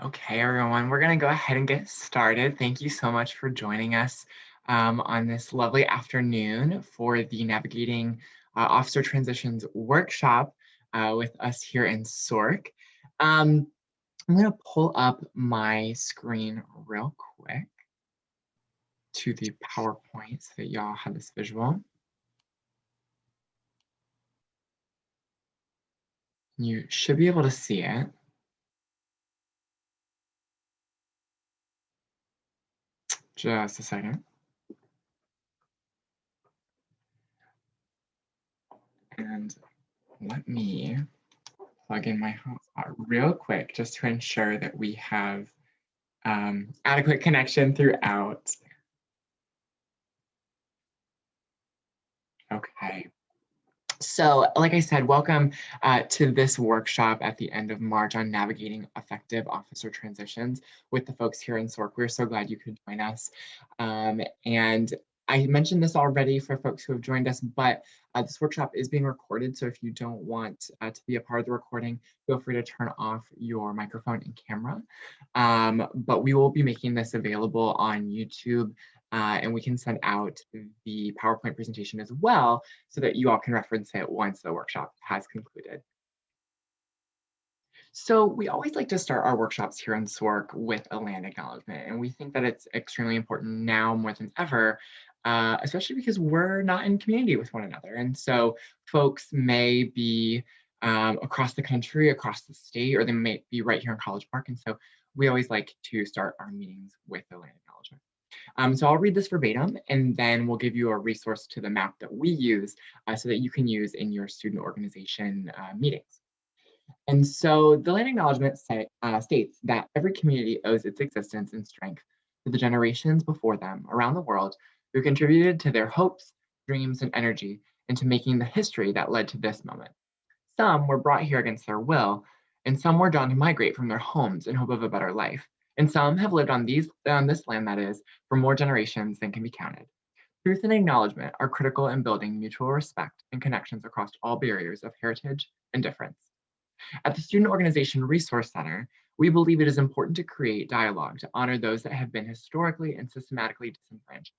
Okay, everyone, we're going to go ahead and get started. Thank you so much for joining us on this lovely afternoon for the Navigating Officer Transitions workshop with us here in SORC. I'm going to pull up my screen real quick to the PowerPoint so that y'all have this visual. You should be able to see it. Just a second. And let me plug in my hotspot real quick just to ensure that we have adequate connection throughout. Okay. So, like I said, welcome to this workshop at the end of March on navigating effective officer transitions with the folks here in SORC. We're so glad you could join us. And I mentioned this already for folks who have joined us, but this workshop is being recorded. So if you don't want to be a part of the recording, feel free to turn off your microphone and camera. But we will be making this available on YouTube, and we can send out the PowerPoint presentation as well so that you all can reference it once the workshop has concluded. So we always like to start our workshops here in SORC with a land acknowledgement, and we think that it's extremely important now more than ever, especially because we're not in community with one another. And so folks may be across the country, across the state, or they may be right here in College Park. And so we always like to start our meetings with a land acknowledgement. So I'll read this verbatim, and then we'll give you a resource to the map that we use so that you can use in your student organization meetings. And so the land acknowledgement states that every community owes its existence and strength to the generations before them around the world who contributed to their hopes, dreams, and energy into making the history that led to this moment. Some were brought here against their will, and some were drawn to migrate from their homes in hope of a better life. And some have lived on this land, that is, for more generations than can be counted. Truth and acknowledgement are critical in building mutual respect and connections across all barriers of heritage and difference. At the Student Organization Resource Center, we believe it is important to create dialogue to honor those that have been historically and systematically disenfranchised.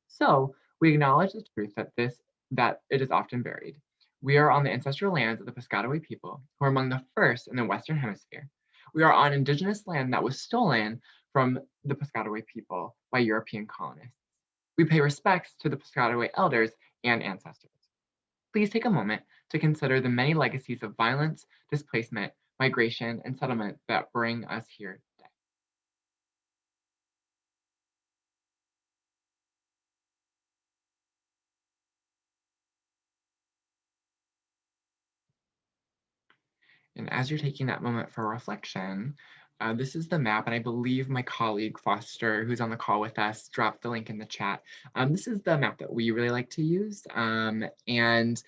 So we acknowledge the truth that it is often buried. We are on the ancestral lands of the Piscataway people, who are among the first in the Western Hemisphere. We are on indigenous land that was stolen from the Piscataway people by European colonists. We pay respects to the Piscataway elders and ancestors. Please take a moment to consider the many legacies of violence, displacement, migration, and settlement that bring us here today. And as you're taking that moment for reflection, this is the map, and I believe my colleague Foster, who's on the call with us, dropped the link in the chat. This is the map that we really like to use, and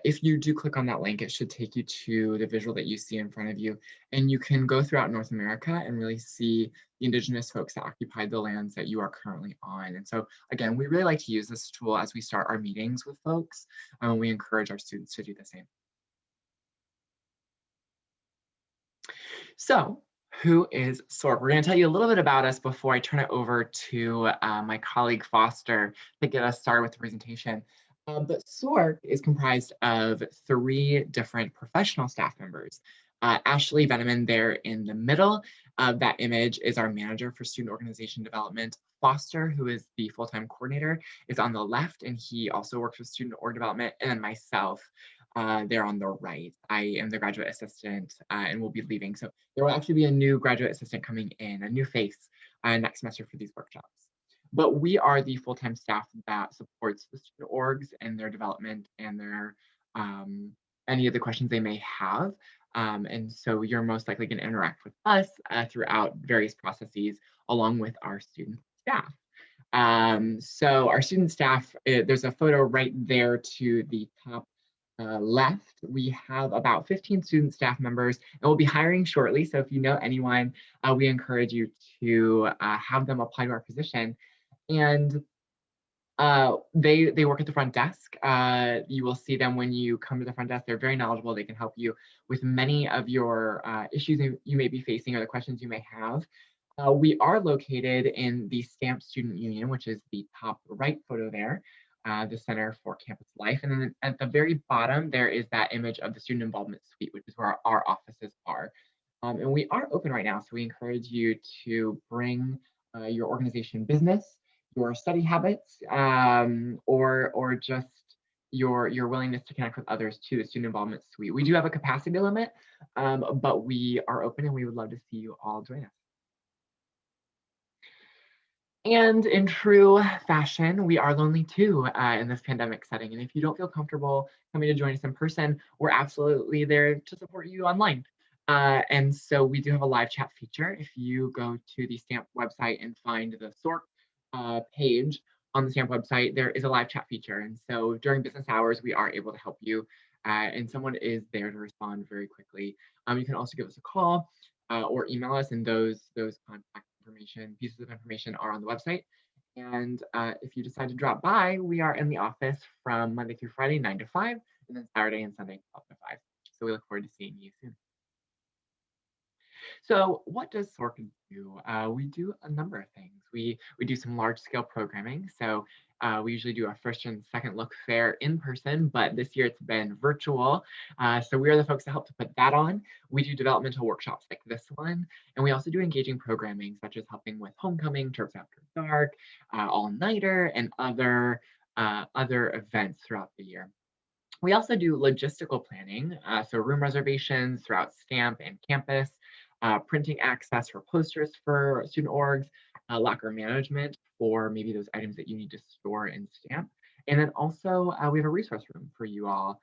if you do click on that link, it should take you to the visual that you see in front of you, and you can go throughout North America and really see the indigenous folks that occupied the lands that you are currently on. And so again, we really like to use this tool as we start our meetings with folks. We encourage our students to do the same. So who is SORC? We're going to tell you a little bit about us before I turn it over to my colleague Foster to get us started with the presentation. But SORC is comprised of 3 different professional staff members. Ashley Veneman there in the middle of that image is our manager for student organization development. Foster, who is the full-time coordinator, is on the left, and he also works with student org development. And then myself, there on the right. I am the graduate assistant and will be leaving. So there will actually be a new graduate assistant coming in, a new face next semester for these workshops. But we are the full-time staff that supports the student orgs and their development and their any of the questions they may have. And so you're most likely going to interact with us throughout various processes along with our student staff. So our student staff, there's a photo right there to the top left. We have about 15 student staff members, and we'll be hiring shortly. So if you know anyone, we encourage you to have them apply to our position. And They work at the front desk. You will see them when you come to the front desk. They're very knowledgeable. They can help you with many of your issues you may be facing or the questions you may have. We are located in the Stamp Student Union, which is the top right photo there, the Center for Campus Life. And then at the very bottom, there is that image of the Student Involvement Suite, which is where our offices are. And we are open right now, so we encourage you to bring your organization business, your study habits, or just your willingness to connect with others to the Student Involvement Suite. We do have a capacity limit, but we are open and we would love to see you all join us. And in true fashion, we are lonely too in this pandemic setting. And if you don't feel comfortable coming to join us in person, we're absolutely there to support you online. And so we do have a live chat feature. If you go to the STAMP website and find the SOAR page on the STAMP website, there is a live chat feature. And so during business hours, we are able to help you and someone is there to respond very quickly. You can also give us a call or email us, and those contact pieces of information are on the website. And if you decide to drop by, we are in the office from Monday through Friday, 9 to 5, and then Saturday and Sunday, 12 to 5. So we look forward to seeing you soon. So what does SOAR do? We do a number of things. We do some large scale programming. So we usually do our first and second look fair in person, but this year it's been virtual. So we are the folks that help to put that on. We do developmental workshops like this one, and we also do engaging programming such as helping with homecoming, Terps After Dark, all-nighter, and other events throughout the year. We also do logistical planning, so room reservations throughout STAMP and campus, printing access for posters for student orgs, locker management for maybe those items that you need to store in STAMP. And then also we have a resource room for you all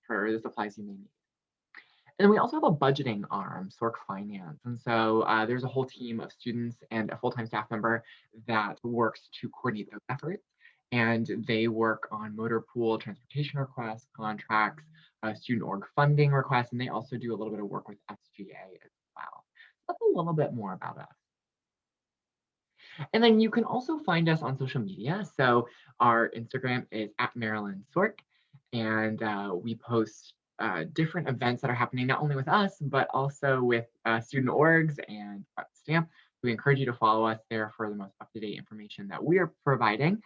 for the supplies you may need. And then we also have a budgeting arm, SORC Finance. And so there's a whole team of students and a full-time staff member that works to coordinate those efforts. And they work on motor pool transportation requests, contracts, student org funding requests, and they also do a little bit of work with SGA as well. That's a little bit more about us. And then you can also find us on social media. So our Instagram is @MarylandSork, and we post different events that are happening not only with us, but also with student orgs and STAMP. We encourage you to follow us there for the most up-to-date information that we are providing.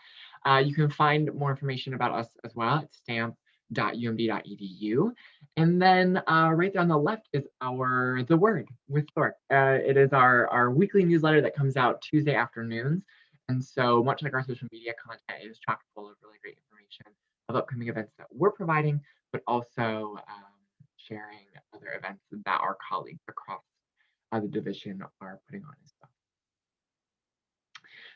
You can find more information about us as well at stamp.umd.edu. And then right there on the left is The Word with SORK. It is our weekly newsletter that comes out Tuesday afternoons. And so much like our social media content, it is chock full of really great information of upcoming events that we're providing, but also sharing other events that our colleagues across the division are putting on as well.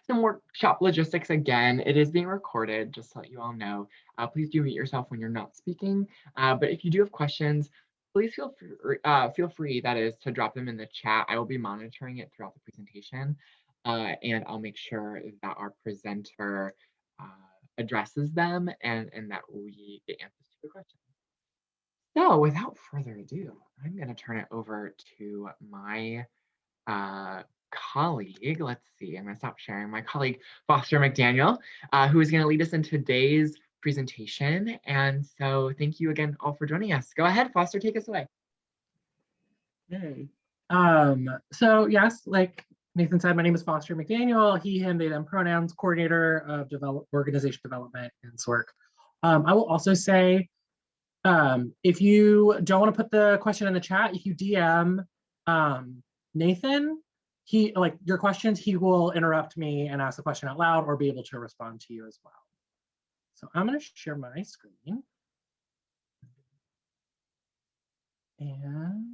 Some workshop logistics, again, it is being recorded, just to let you all know. Please do mute yourself when you're not speaking. But if you do have questions, please feel free, that is, to drop them in the chat. I will be monitoring it throughout the presentation, and I'll make sure that our presenter addresses them and that we get answers to the questions. So without further ado, I'm going to turn it over to my colleague. Let's see, I'm going to stop sharing. My colleague, Foster McDaniel, who is going to lead us in today's presentation. And so thank you again all for joining us. Go ahead, Foster, take us away. Hey. So yes, like Nathan said, my name is Foster McDaniel, he, him, they, them pronouns, coordinator of organization development in SORK. I will also say, if you don't want to put the question in the chat, if you DM Nathan, your questions, he will interrupt me and ask the question out loud or be able to respond to you as well. So I'm going to share my screen. And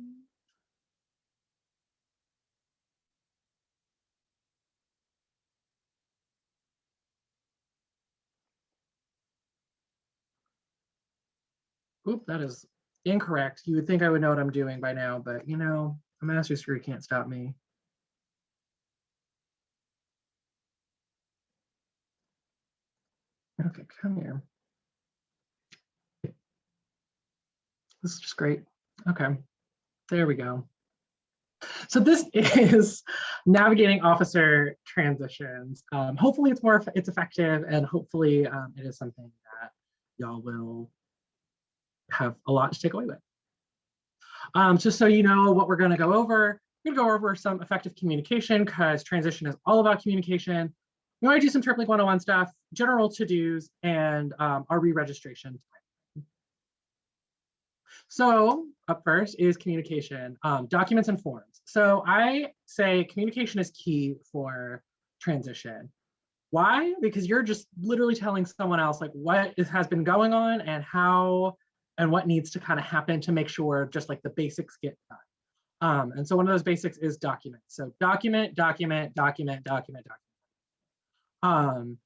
oop, that is incorrect. You would think I would know what I'm doing by now, but you know, a master's degree can't stop me. Okay, come here. This is just great. Okay, there we go. So this is navigating officer transitions. Hopefully it's effective, and hopefully it is something that y'all will have a lot to take away with. Just so you know what we're going to go over, we're going to go over some effective communication, because transition is all about communication. We want to do some TripLink 101 stuff, general to-dos, and our re-registration. So up first is communication, documents and forms. So I say communication is key for transition. Why? Because you're just literally telling someone else like what has been going on and how and what needs to kind of happen to make sure just like the basics get done. And so one of those basics is document. So document, document, document, document, document.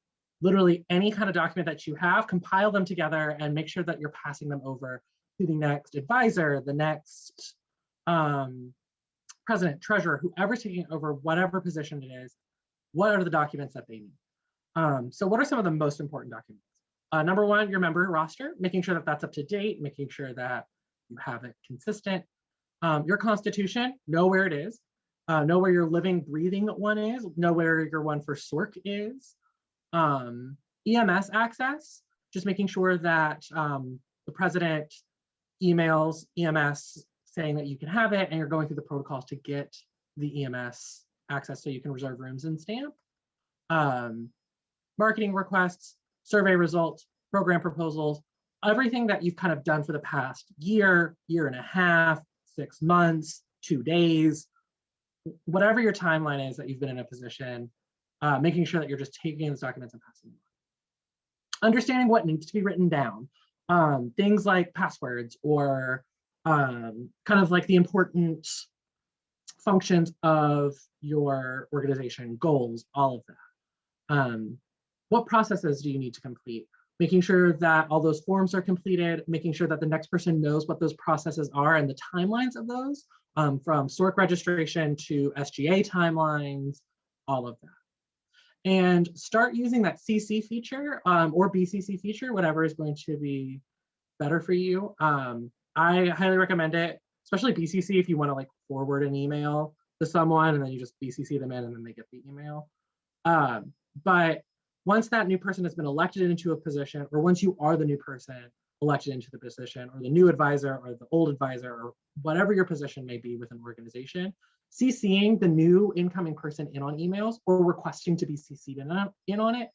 Literally any kind of document that you have, compile them together and make sure that you're passing them over to the next advisor, the next president, treasurer, whoever's taking over whatever position it is. What are the documents that they need? So what are some of the most important documents? Number one, your member roster, making sure that that's up to date, making sure that you have it consistent. Your constitution, know where it is, know where your living, breathing one is, know where your one for SORC is. EMS access, just making sure that the president emails EMS saying that you can have it, and you're going through the protocols to get the EMS access so you can reserve rooms and stamp. Marketing requests, survey results, program proposals, everything that you've kind of done for the past year, year and a half, 6 months, 2 days, whatever your timeline is that you've been in a position, making sure that you're just taking those documents and passing them on. Understanding what needs to be written down. Things like passwords or kind of like the important functions of your organization, goals, all of that. What processes do you need to complete? Making sure that all those forms are completed, making sure that the next person knows what those processes are and the timelines of those, from SORC registration to SGA timelines, all of that. And start using that CC feature or BCC feature, whatever is going to be better for you. I highly recommend it, especially BCC if you want to like forward an email to someone and then you just BCC them in and then they get the email. But once that new person has been elected into a position, or once you are the new person elected into the position, or the new advisor or the old advisor, or whatever your position may be with an organization, CCing the new incoming person in on emails or requesting to be CC'd in on it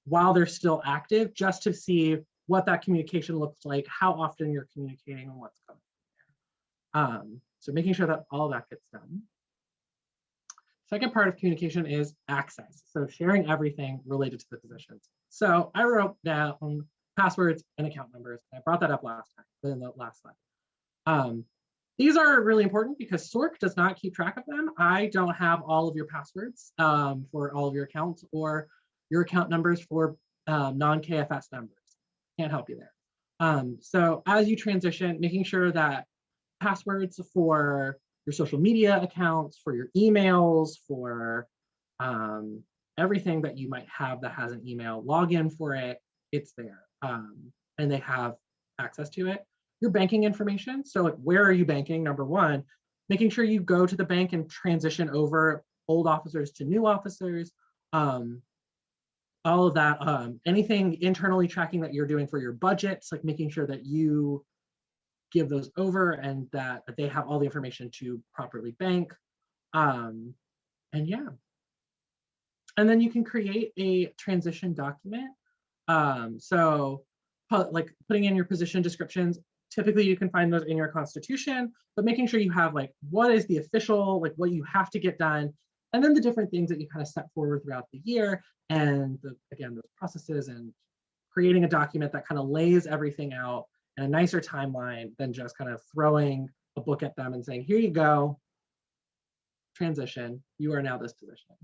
while they're still active, just to see what that communication looks like, how often you're communicating, and what's coming from there. So making sure that all of that gets done. Second part of communication is access. So sharing everything related to the positions. So I wrote down passwords and account numbers. I brought that up last time in the last slide. These are really important because SORC does not keep track of them. I don't have all of your passwords for all of your accounts or your account numbers for non-KFS numbers. Can't help you there. So as you transition, making sure that passwords for your social media accounts, for your emails, for everything that you might have that has an email login for it, it's there. And they have access to it. Your banking information, so like where are you banking, number one, making sure you go to the bank and transition over old officers to new officers, all of that, anything internally tracking that you're doing for your budgets, like making sure that you give those over and that they have all the information to properly bank. And yeah. And then you can create a transition document. So like putting in your position descriptions, typically you can find those in your constitution, but making sure you have like, what is the official, like what you have to get done, and then the different things that you kind of set forward throughout the year. And again, those processes, and creating a document that kind of lays everything out in a nicer timeline than just kind of throwing a book at them and saying, here you go, transition, you are now this position.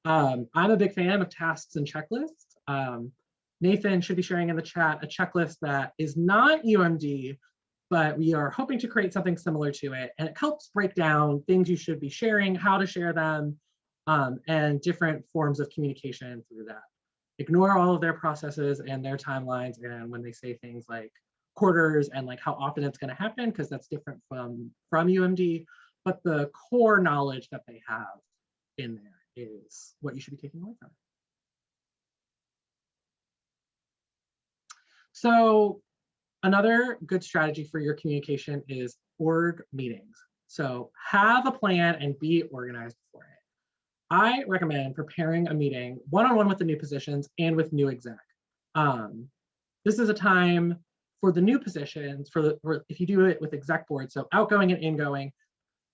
I'm a big fan of tasks and checklists. Nathan should be sharing in the chat a checklist that is not UMD, but we are hoping to create something similar to it. And it helps break down things you should be sharing, how to share them, and different forms of communication through that. Ignore all of their processes and their timelines, and when they say things like quarters and like how often it's going to happen, because that's different from UMD. but the core knowledge that they have in there is what you should be taking away from it. So another good strategy for your communication is org meetings. So have a plan and be organized for it. I recommend preparing a meeting one-on-one with the new positions and with new exec. This is a time for the new positions, or if you do it with exec board, so outgoing and ingoing,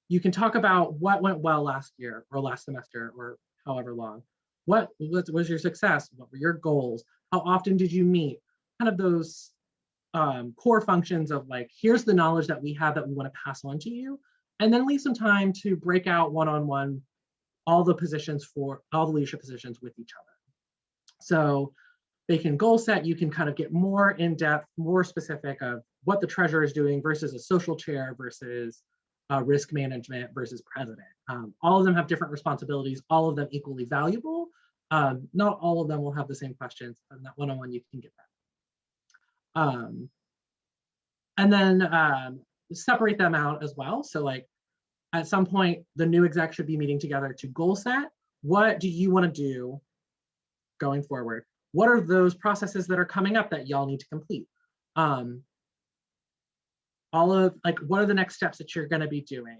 you can talk about what went well last year or last semester or however long. What was your success? What were your goals? How often did you meet? Kind of those core functions of like, here's the knowledge that we have that we want to pass on to you, and then leave some time to break out one-on-one all the positions for all the leadership positions with each other. So they can goal set, you can kind of get more in depth, more specific of what the treasurer is doing versus a social chair versus risk management versus president. All of them have different responsibilities, all of them equally valuable. Not all of them will have the same questions, and that one-on-one you can get that. And then separate them out as well. So like at some point, the new exec should be meeting together to goal set. What do you want to do going forward? What are those processes that are coming up that y'all need to complete? All of like, what are the next steps that you're going to be doing?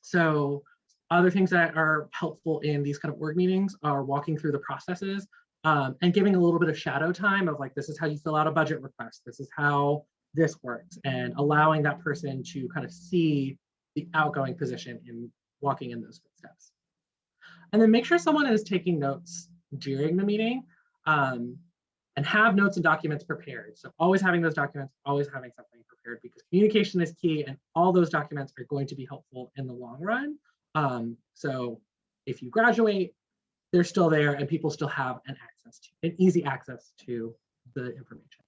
So other things that are helpful in these kind of org meetings are walking through the processes and giving a little bit of shadow time of like, this is how you fill out a budget request. This is how this works, and allowing that person to kind of see the outgoing position in walking in those footsteps. And then make sure someone is taking notes during the meeting and have notes and documents prepared. So always having those documents, always having something prepared, because communication is key and all those documents are going to be helpful in the long run. So if you graduate, they're still there and people still have an easy access to the information.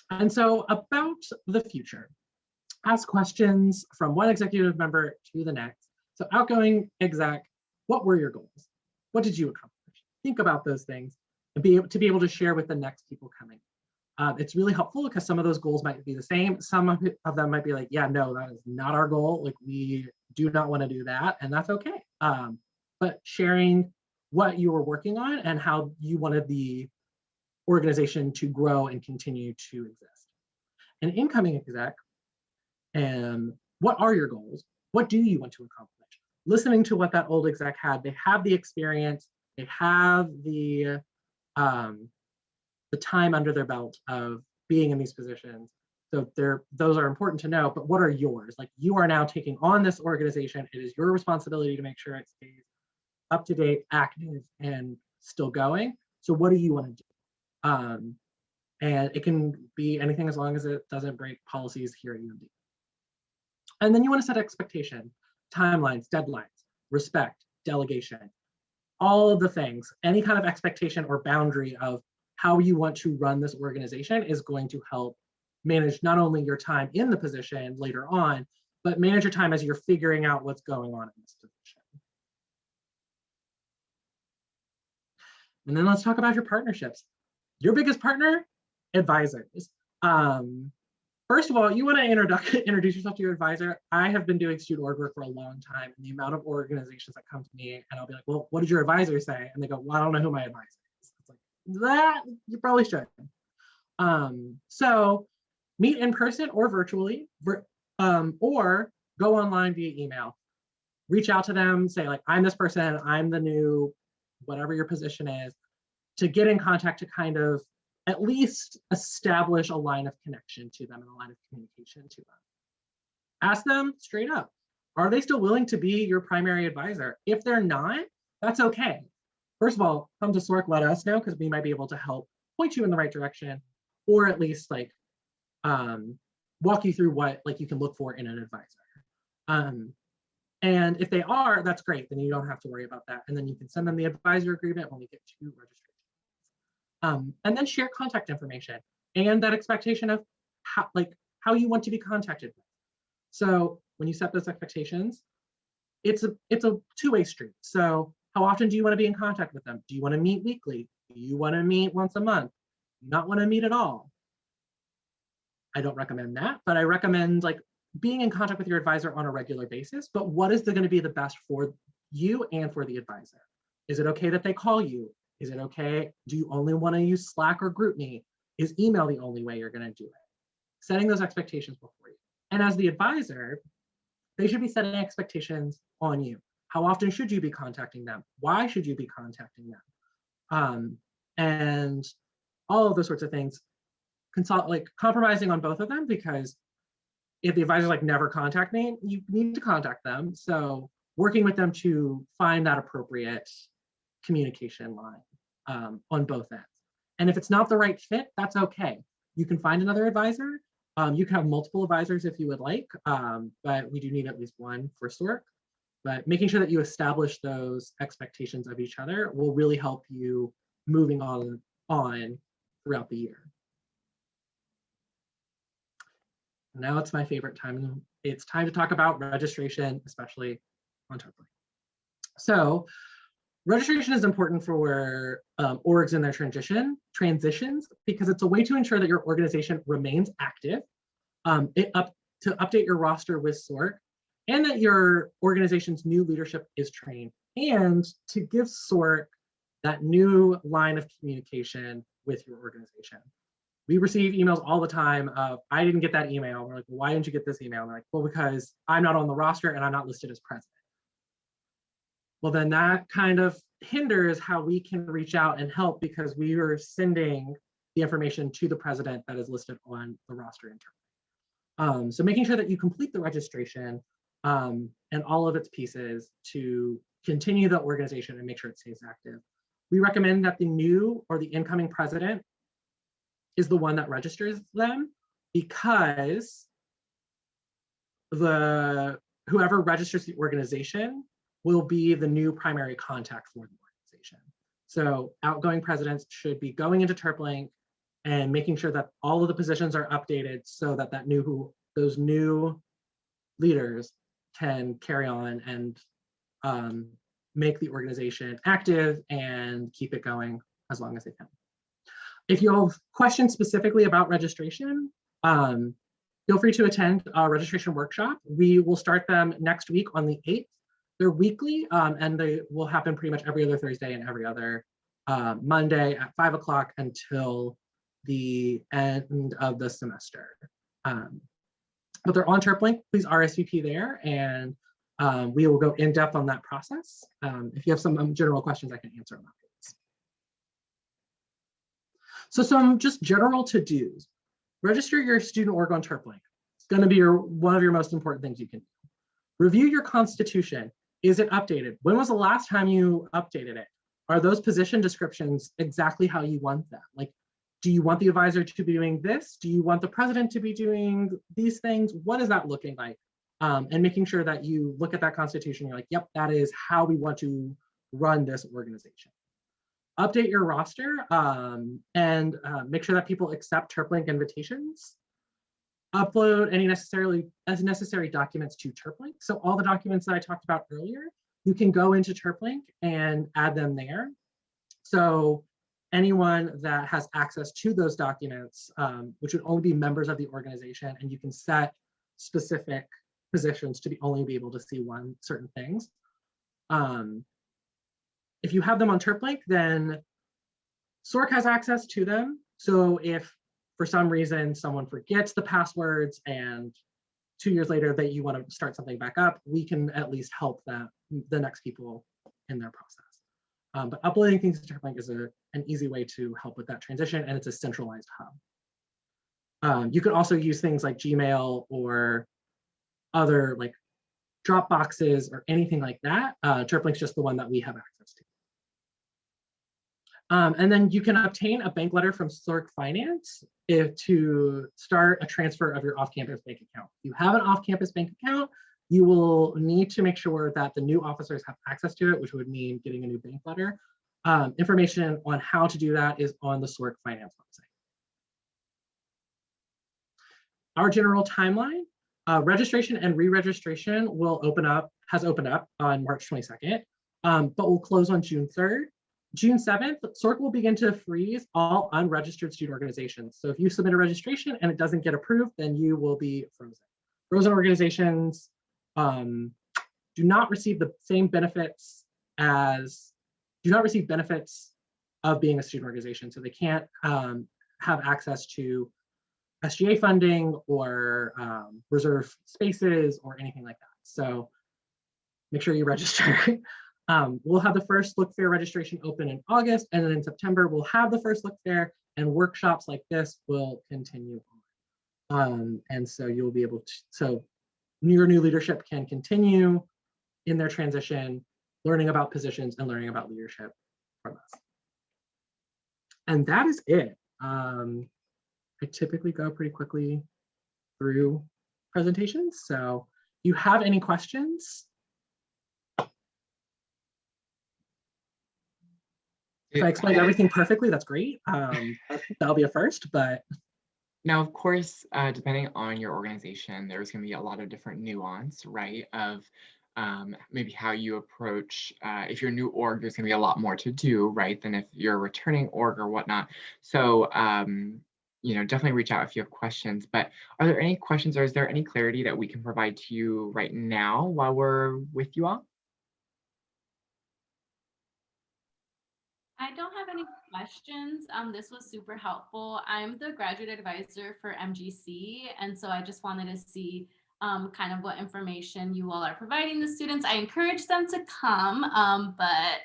And so about the future, ask questions from one executive member to the next. So outgoing exec, what were your goals? What did you accomplish? Think about those things and be able to share with the next people coming. It's really helpful because some of those goals might be the same. Some of them might be like, yeah, no, that is not our goal. Like we do not want to do that, and that's okay. But sharing what you were working on and how you wanted the organization to grow and continue to exist. An incoming exec, and what are your goals? What do you want to accomplish? Listening to what that old exec had, they have the experience, they have the time under their belt of being in these positions. So those are important to know, but what are yours? Like you are now taking on this organization. It is your responsibility to make sure it stays up to date, active, and still going. So what do you want to do? And it can be anything as long as it doesn't break policies here at UMD. And then you want to set expectation, timelines, deadlines, respect, delegation, all of the things. Any kind of expectation or boundary of how you want to run this organization is going to help manage not only your time in the position later on, but manage your time as you're figuring out what's going on in this position. And then let's talk about your partnerships. Your biggest partner, advisors. First of all, you want to introduce yourself to your advisor. I have been doing student org work for a long time, and the amount of organizations that come to me, and I'll be like, well, what did your advisor say? And they go, well, I don't know who my advisor is. It's like, that you probably should. So meet in person or virtually, or go online via email. Reach out to them, say like, I'm this person, I'm the new, whatever your position is, to get in contact to kind of at least establish a line of connection to them and a line of communication to them. Ask them straight up, are they still willing to be your primary advisor? If they're not, that's okay. First of all, come to SOAR, let us know, because we might be able to help point you in the right direction, or at least like walk you through what like you can look for in an advisor. And if they are, that's great. Then you don't have to worry about that. And then you can send them the advisor agreement when we get to registration. And then share contact information and that expectation of how you want to be contacted with. So when you set those expectations, it's a two-way street. So how often do you want to be in contact with them? Do you want to meet weekly? Do you want to meet once a month? Do you not want to meet at all? I don't recommend that, but I recommend like being in contact with your advisor on a regular basis. But what is going to be the best for you and for the advisor? Is it okay that they call you? Is it okay? Do you only want to use Slack or GroupMe? Is email the only way you're going to do it? Setting those expectations before you. And as the advisor, they should be setting expectations on you. How often should you be contacting them? Why should you be contacting them? And all of those sorts of things. Like compromising on both of them, because if the advisor's like never contact me, you need to contact them. So working with them to find that appropriate communication line on both ends. And if it's not the right fit, that's okay. You can find another advisor. You can have multiple advisors if you would like, but we do need at least one for SOAR. But making sure that you establish those expectations of each other will really help you moving on throughout the year. Now it's my favorite time. It's time to talk about registration, especially on Turplink. So registration is important for orgs in their transitions, because it's a way to ensure that your organization remains active, to update your roster with SOAR, and that your organization's new leadership is trained, and to give SOAR that new line of communication with your organization. We receive emails all the time of, I didn't get that email. We're like, well, why didn't you get this email? And they're like, well, because I'm not on the roster and I'm not listed as president. Well, then that kind of hinders how we can reach out and help, because we are sending the information to the president that is listed on the roster internally. So making sure that you complete the registration and all of its pieces to continue the organization and make sure it stays active. We recommend that the new or the incoming president is the one that registers them, because whoever registers the organization will be the new primary contact for the organization. So outgoing presidents should be going into Turplink and making sure that all of the positions are updated so that those new leaders can carry on and make the organization active and keep it going as long as they can. If you have questions specifically about registration, feel free to attend a registration workshop. We will start them next week on the 8th. They're weekly, and they will happen pretty much every other Thursday and every other Monday at 5 o'clock until the end of the semester. But they're on Turplink. Please RSVP there, and we will go in depth on that process. If you have some general questions, I can answer them afterwards. So some just general to-dos. Register your student org on Turplink. It's going to be one of your most important things you can do. Review your constitution. Is it updated? When was the last time you updated it? Are those position descriptions exactly how you want them? Like, do you want the advisor to be doing this? Do you want the president to be doing these things? What is that looking like? And making sure that you look at that constitution, you're like, yep, that is how we want to run this organization. Update your roster and make sure that people accept Turplink invitations. Upload any necessary documents to Turplink. So all the documents that I talked about earlier, you can go into Turplink and add them there. So anyone that has access to those documents, which would only be members of the organization, and you can set specific positions to only be able to see certain things. If you have them on Turplink, then SOAR has access to them. So if for some reason someone forgets the passwords and 2 years later that you want to start something back up, we can at least help the next people in their process. But uploading things to Turplink is an easy way to help with that transition, and it's a centralized hub. You could also use things like Gmail or other like Dropboxes or anything like that. Turplink's just the one that we have access to. And then you can obtain a bank letter from SOAR Finance to start a transfer of your off-campus bank account. If you have an off-campus bank account, you will need to make sure that the new officers have access to it, which would mean getting a new bank letter. Information on how to do that is on the SOAR Finance website. Our general timeline, registration and re-registration has opened up on March 22nd, but will close on June 3rd. June 7th, SOAR will begin to freeze all unregistered student organizations. So if you submit a registration and it doesn't get approved, then you will be frozen. Frozen organizations do not receive the same benefits of being a student organization. So they can't have access to SGA funding or reserve spaces or anything like that. So make sure you register. We'll have the first Look Fair registration open in August, and then in September, we'll have the first Look Fair, and workshops like this will continue on. And so you'll be able to, so your new leadership can continue in their transition, learning about positions and learning about leadership from us. And that is it. I typically go pretty quickly through presentations. So if you have any questions, if I explained everything perfectly, that's great. That'll be a first, but. Now, of course, depending on your organization, there's going to be a lot of different nuance, right, of maybe how you approach, if you're a new org, there's going to be a lot more to do, right, than if you're a returning org or whatnot. So, you know, definitely reach out if you have questions. But are there any questions, or is there any clarity that we can provide to you right now while we're with you all? I don't have any questions. This was super helpful. I'm the graduate advisor for MGC, and so I just wanted to see kind of what information you all are providing the students. I encourage them to come, but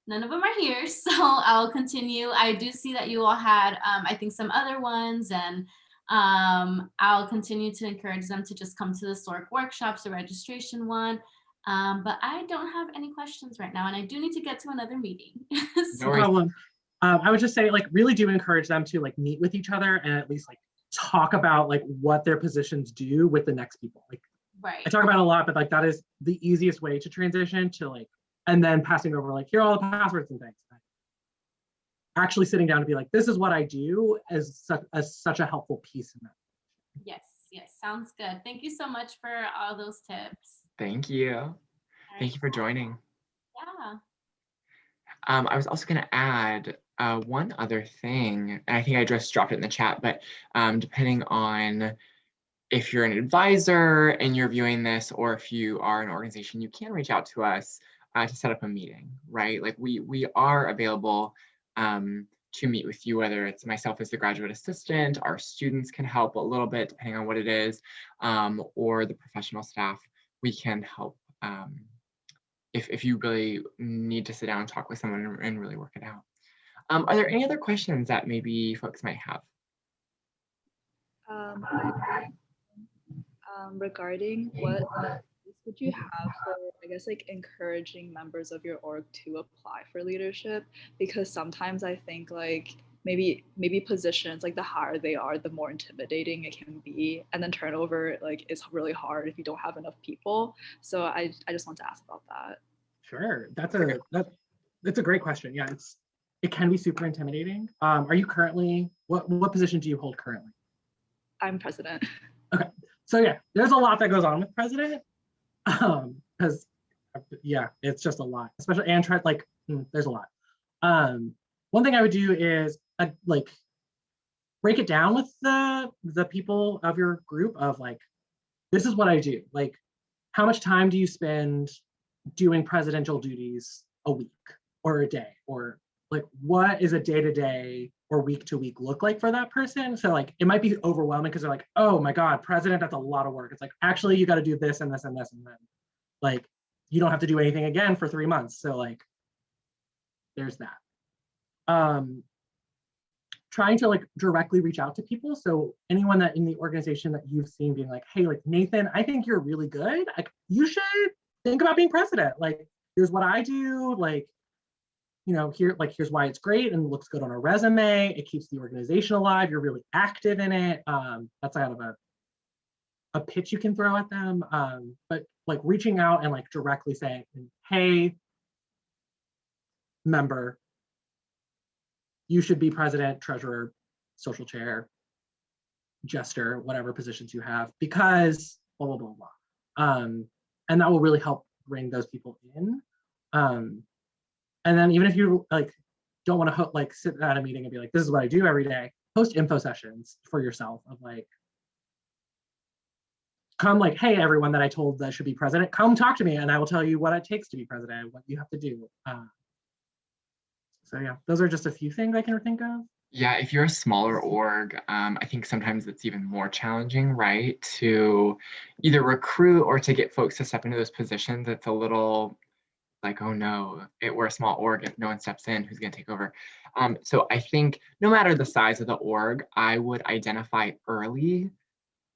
none of them are here, so I'll continue. I do see that you all had, I think, some other ones, and I'll continue to encourage them to just come to the SOAR workshops, the registration one. But I don't have any questions right now, and I do need to get to another meeting. So, no problem. I would just say, like, really do encourage them to like meet with each other and at least like talk about like what their positions do with the next people. Like, right. I talk about it a lot, but like that is the easiest way to transition to like, and then passing over like, here are all the passwords and things. Actually sitting down to be like, this is what I do as such a helpful piece in that. Yes, yes, sounds good. Thank you so much for all those tips. Thank you. Thank you for joining. Yeah. I was also going to add one other thing, and I think I just dropped it in the chat, but depending on if you're an advisor and you're viewing this, or if you are an organization, you can reach out to us to set up a meeting, right? Like we are available to meet with you, whether it's myself as the graduate assistant, our students can help a little bit depending on what it is, or the professional staff. We can help if you really need to sit down and talk with someone and really work it out. Are there any other questions that maybe folks might have? Regarding what would you have for, I guess, like encouraging members of your org to apply for leadership? Because sometimes I think like maybe positions, like the higher they are, the more intimidating it can be, and then turnover like is really hard if you don't have enough people. So I just want to ask about that. Sure, that's a great question. Yeah, it can be super intimidating. Are you currently, what position do you hold currently? I'm president. Okay, so yeah, there's a lot that goes on with president, because yeah, it's just a lot, especially and like there's a lot. One thing I would do is like break it down with the people of your group of like, this is what I do. Like, how much time do you spend doing presidential duties a week or a day, or like what is a day-to-day or week-to-week look like for that person? So like it might be overwhelming because they're like, oh my God, president, that's a lot of work. It's like, actually you got to do this and this and this and then like you don't have to do anything again for 3 months. So like there's that. Trying to like directly reach out to people. So anyone that in the organization that you've seen being like, hey, like Nathan, I think you're really good. Like you should think about being president. Like, here's what I do. Like, you know, here's why it's great and looks good on a resume. It keeps the organization alive. You're really active in it. That's kind of a pitch you can throw at them. But like reaching out and like directly saying, hey, member, you should be president, treasurer, social chair, jester, whatever positions you have, because blah, blah, blah, blah. And that will really help bring those people in. And then even if you like, don't want to like sit at a meeting and be like, this is what I do every day. Host info sessions for yourself of like, come like, hey, everyone that I told that should be president, come talk to me and I will tell you what it takes to be president, what you have to do. So yeah, those are just a few things I can think of. Yeah, if you're a smaller org, I think sometimes it's even more challenging, right? To either recruit or to get folks to step into those positions. It's a little like, oh no, we're a small org. If no one steps in, who's going to take over? So I think no matter the size of the org, I would identify early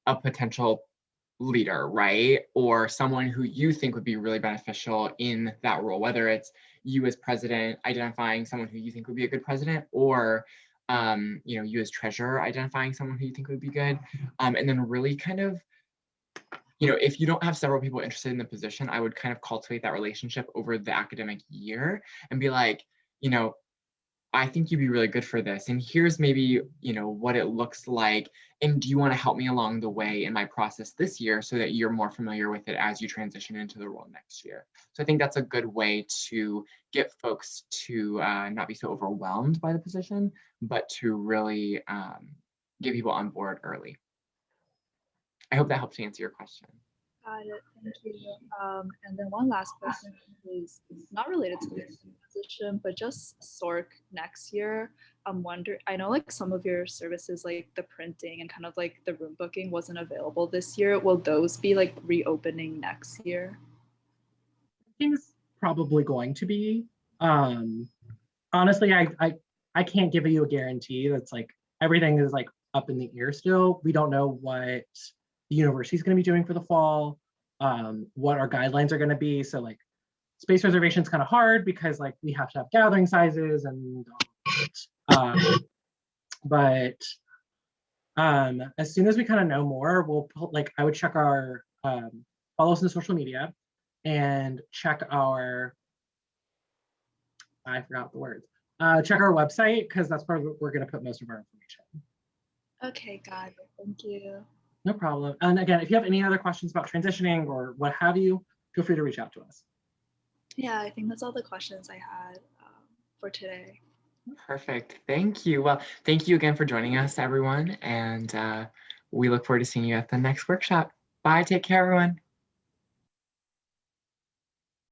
a potential leader, right? Or someone who you think would be really beneficial in that role, whether it's you as president identifying someone who you think would be a good president, or you as treasurer identifying someone who you think would be good. And then really kind of, if you don't have several people interested in the position, I would kind of cultivate that relationship over the academic year and be like, I think you'd be really good for this. And here's maybe, what it looks like. And do you want to help me along the way in my process this year so that you're more familiar with it as you transition into the role next year? So I think that's a good way to get folks to not be so overwhelmed by the position, but to really get people on board early. I hope that helps to answer your question. Got it. Thank you. And then one last question is not related to the position, but just SORC next year. I know like some of your services, like the printing and kind of like the room booking wasn't available this year. Will those be like reopening next year? I think it's probably going to be. Honestly, I can't give you a guarantee. That's like everything is like up in the air still. We don't know what the university is going to be doing for the fall, what our guidelines are going to be. So like space reservation is kind of hard because like we have to have gathering sizes and but as soon as we kind of know more, we'll put, like I would check our follow us on social media and check our I forgot the words. Check our website because that's where we're going to put most of our information. Okay, got it. Thank you. No problem. And again, if you have any other questions about transitioning or what have you, feel free to reach out to us. Yeah, I think that's all the questions I had for today. Perfect. Thank you. Well, thank you again for joining us, everyone. And we look forward to seeing you at the next workshop. Bye. Take care, everyone.